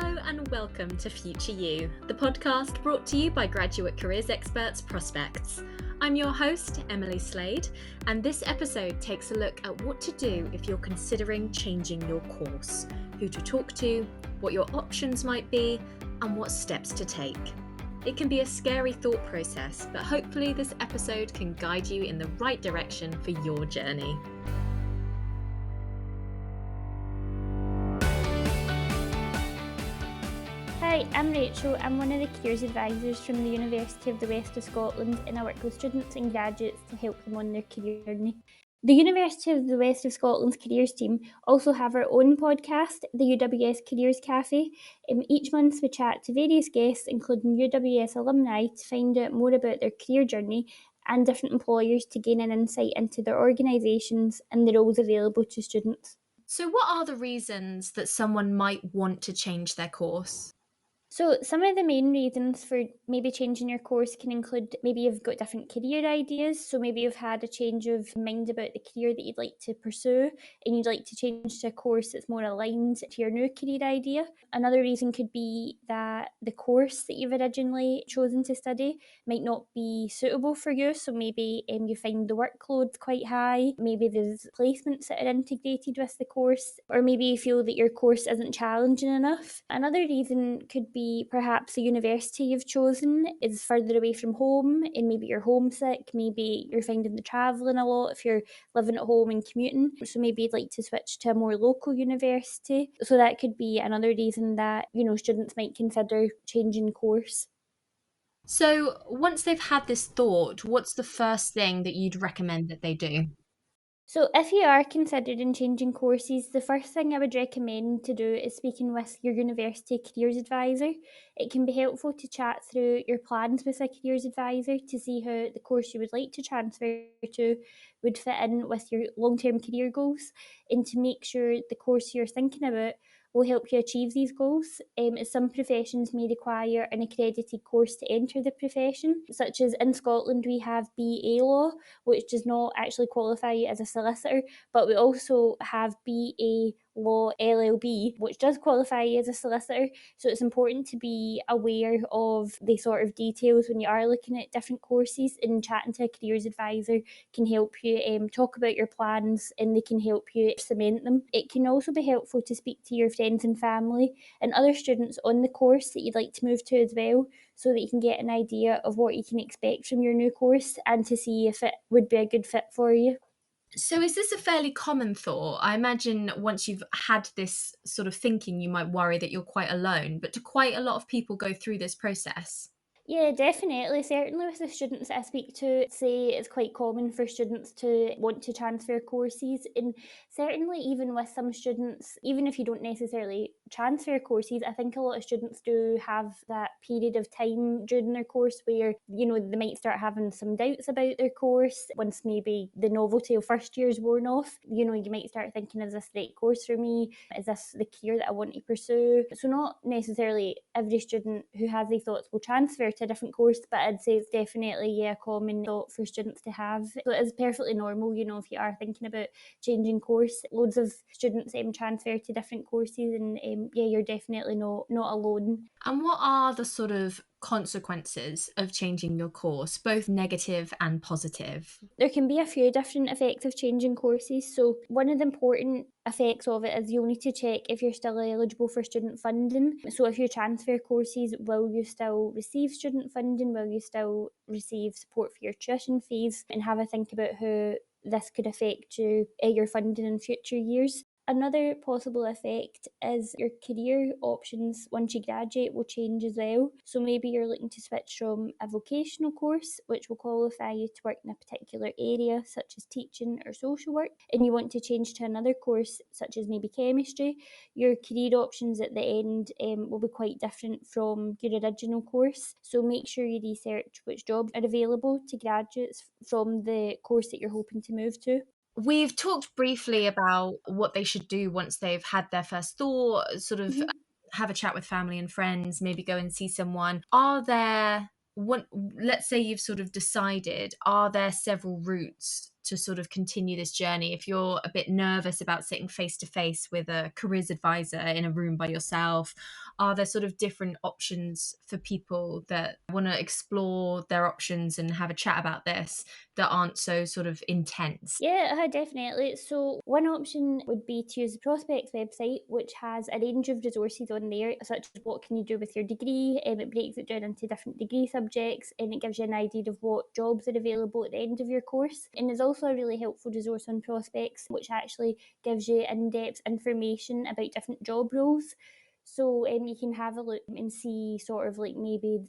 Hello and welcome to Future You, the podcast brought to you by graduate careers experts Prospects. I'm your host, Emily Slade, and this episode takes a look at what to do if you're considering changing your course, who to talk to, what your options might be, and what steps to take. It can be a scary thought process, but hopefully this episode can guide you in the right direction for your journey. Hi, I'm Rachel. I'm one of the careers advisors from the University of the West of Scotland, and I work with students and graduates to help them on their career journey. The University of the West of Scotland's careers team also have our own podcast, the UWS Careers Cafe. Each month we chat to various guests, including UWS alumni, to find out more about their career journey and different employers to gain an insight into their organisations and the roles available to students. So what are the reasons that someone might want to change their course? So some of the main reasons for maybe changing your course can include maybe you've got different career ideas. So maybe you've had a change of mind about the career that you'd like to pursue and you'd like to change to a course that's more aligned to your new career idea. Another reason could be that the course that you've originally chosen to study might not be suitable for you. So maybe you find the workload quite high, maybe there's placements that are integrated with the course, or maybe you feel that your course isn't challenging enough. Another reason could be perhaps the university you've chosen is further away from home and maybe you're homesick, maybe you're finding the travelling a lot if you're living at home and commuting, so maybe you'd like to switch to a more local university. So that could be another reason that students might consider changing course. So once they've had this thought, what's the first thing that you'd recommend that they do? So if you are considering changing courses, the first thing I would recommend to do is speaking with your university careers advisor. It can be helpful to chat through your plans with a careers advisor to see how the course you would like to transfer to would fit in with your long-term career goals, and to make sure the course you're thinking about will help you achieve these goals. As some professions may require an accredited course to enter the profession, such as in Scotland we have BA Law, which does not actually qualify you as a solicitor, but we also have BA Law LLB, which does qualify you as a solicitor. So it's important to be aware of the sort of details when you are looking at different courses, and chatting to a careers advisor can help you talk about your plans, and they can help you cement them. It can also be helpful to speak to your friends and family and other students on the course that you'd like to move to as well, so that you can get an idea of what you can expect from your new course and to see if it would be a good fit for you. So is this a fairly common thought? I imagine once you've had this sort of thinking, you might worry that you're quite alone, but do quite a lot of people go through this process? Yeah, definitely. Certainly with the students that I speak to, say it's quite common for students to want to transfer courses. And certainly even with some students, even if you don't necessarily transfer courses, I think a lot of students do have that period of time during their course where, they might start having some doubts about their course once maybe the novelty of first year's worn off. You might start thinking, is this the right course for me? Is this the career that I want to pursue? So not necessarily every student who has these thoughts will transfer to a different course, but I'd say it's definitely a common thought for students to have. So it is perfectly normal, if you are thinking about changing course. Loads of students transfer to different courses, and you're definitely not alone. And what are the sort of consequences of changing your course, both negative and positive? There can be a few different effects of changing courses. So one of the important effects of it is you'll need to check if you're still eligible for student funding. So if you transfer courses, will you still receive student funding? Will you still receive support for your tuition fees? And have a think about how this could affect your funding in future years. Another possible effect is your career options once you graduate will change as well. So maybe you're looking to switch from a vocational course, which will qualify you to work in a particular area, such as teaching or social work, and you want to change to another course, such as maybe chemistry. Your career options at the end will be quite different from your original course. So make sure you research which jobs are available to graduates from the course that you're hoping to move to. We've talked briefly about what they should do once they've had their first thought, sort of have a chat with family and friends, maybe go and see someone. Let's say you've sort of decided, are there several routes to sort of continue this journey, if you're a bit nervous about sitting face to face with a careers advisor in a room by yourself, are there sort of different options for people that want to explore their options and have a chat about this that aren't so sort of intense? Yeah, definitely. So one option would be to use the Prospects website, which has a range of resources on there, such as what can you do with your degree. It breaks it down into different degree subjects, and it gives you an idea of what jobs are available at the end of your course. And there's also a really helpful resource on Prospects, which actually gives you in-depth information about different job roles. So you can have a look and see sort of like maybe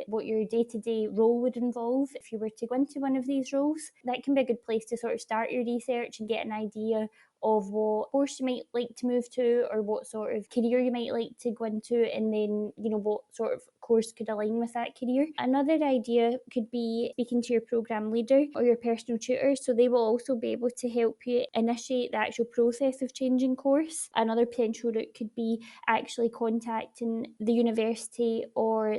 what your day-to-day role would involve if you were to go into one of these roles. That can be a good place to sort of start your research and get an idea of what course you might like to move to, or what sort of career you might like to go into, and then what sort of course could align with that career. Another idea could be speaking to your program leader or your personal tutor, so they will also be able to help you initiate the actual process of changing course. Another potential route could be actually contacting the university, or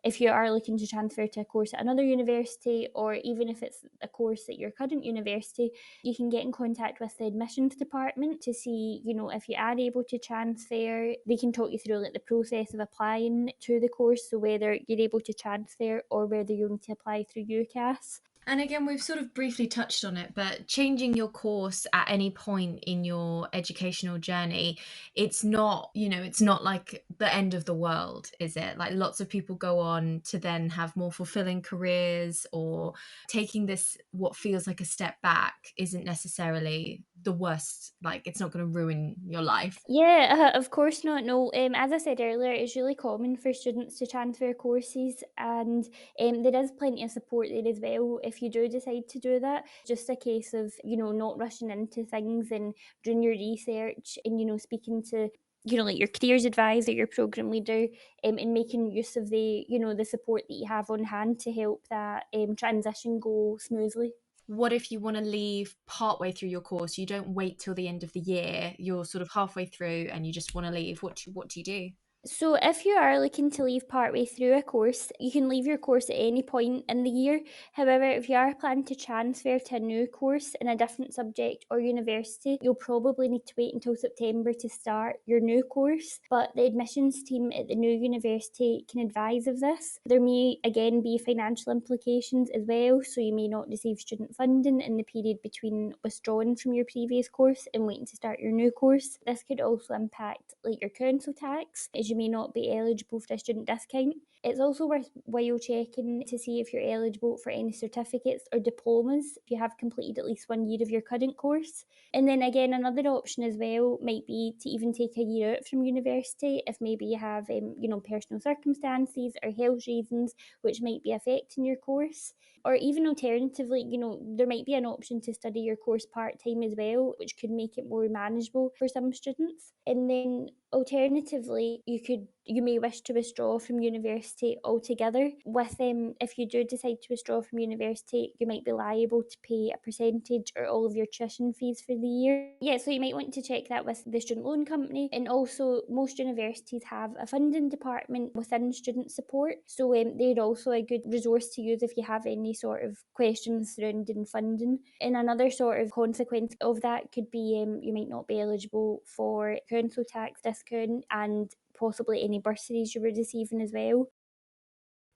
if you are looking to transfer to a course at another university, or even if it's a course at your current university, you can get in contact with the admissions department to see, if you are able to transfer. They can talk you through like the process of applying to the course, so whether you're able to transfer or whether you're going to apply through UCAS. And again, we've sort of briefly touched on it, but changing your course at any point in your educational journey, it's not, it's not like the end of the world, is it? Like lots of people go on to then have more fulfilling careers, or taking this, what feels like a step back, isn't necessarily the worst. Like it's not going to ruin your life. Yeah, of course not. No, as I said earlier, it's really common for students to transfer courses, and there is plenty of support there as well if you do decide to do that. Just a case of not rushing into things and doing your research, and speaking to like your careers advisor, your program leader, and making use of the support that you have on hand to help that transition go smoothly. What if you want to leave partway through your course? You don't wait till the end of the year. You're sort of halfway through and you just want to leave. What do you do? So, if you are looking to leave partway through a course, you can leave your course at any point in the year. However, if you are planning to transfer to a new course in a different subject or university, you'll probably need to wait until September to start your new course. But the admissions team at the new university can advise of this. There may again be financial implications as well, so you may not receive student funding in the period between withdrawing from your previous course and waiting to start your new course. This could also impact like your council tax, as you may not be eligible for a student discount. It's also worthwhile checking to see if you're eligible for any certificates or diplomas if you have completed at least 1 year of your current course. And then again, another option as well might be to even take a year out from university if maybe you have, personal circumstances or health reasons which might be affecting your course. Or even alternatively, there might be an option to study your course part-time as well, which could make it more manageable for some students. And then alternatively, you may wish to withdraw from university altogether. With if you do decide to withdraw from university, you might be liable to pay a percentage or all of your tuition fees for the year. Yeah, so you might want to check that with the student loan company. And also, most universities have a funding department within student support, so they're also a good resource to use if you have any sort of questions surrounding funding. And another sort of consequence of that could be you might not be eligible for council tax discount and possibly any bursaries you were receiving as well.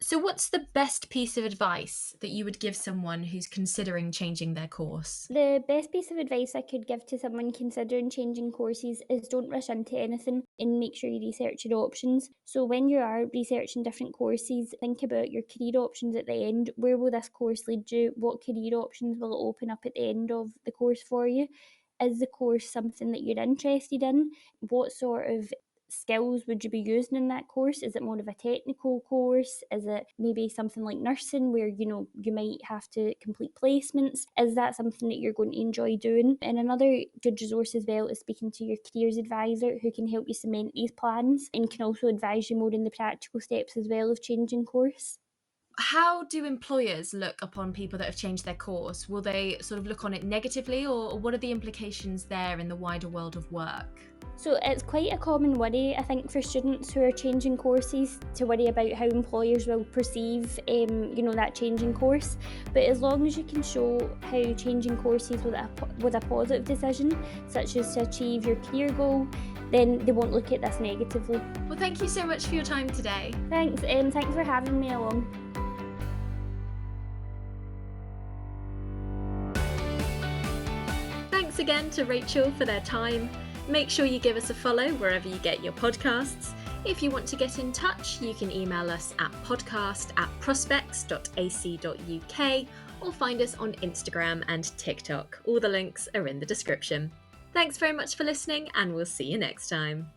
So what's the best piece of advice that you would give someone who's considering changing their course? The best piece of advice I could give to someone considering changing courses is don't rush into anything and make sure you research your options. So, when you are researching different courses, think about your career options at the end. Where will this course lead you? What career options will it open up at the end of the course for you? Is the course something that you're interested in? What sort of skills would you be using in that course? Is it more of a technical course? Is it maybe something like nursing where you might have to complete placements? Is that something that you're going to enjoy doing? And another good resource as well is speaking to your careers advisor, who can help you cement these plans and can also advise you more in the practical steps as well of changing course. How do employers look upon people that have changed their course? Will they sort of look on it negatively, or what are the implications there in the wider world of work? So it's quite a common worry, I think, for students who are changing courses to worry about how employers will perceive, that changing course. But as long as you can show how changing courses was a positive decision, such as to achieve your career goal, then they won't look at this negatively. Well, thank you so much for your time today. Thanks. Thanks for having me along. Thanks again to Rachel for their time. Make sure you give us a follow wherever you get your podcasts. If you want to get in touch, you can email us at podcast@prospects.ac.uk or find us on Instagram and TikTok. All the links are in the description. Thanks very much for listening, and we'll see you next time.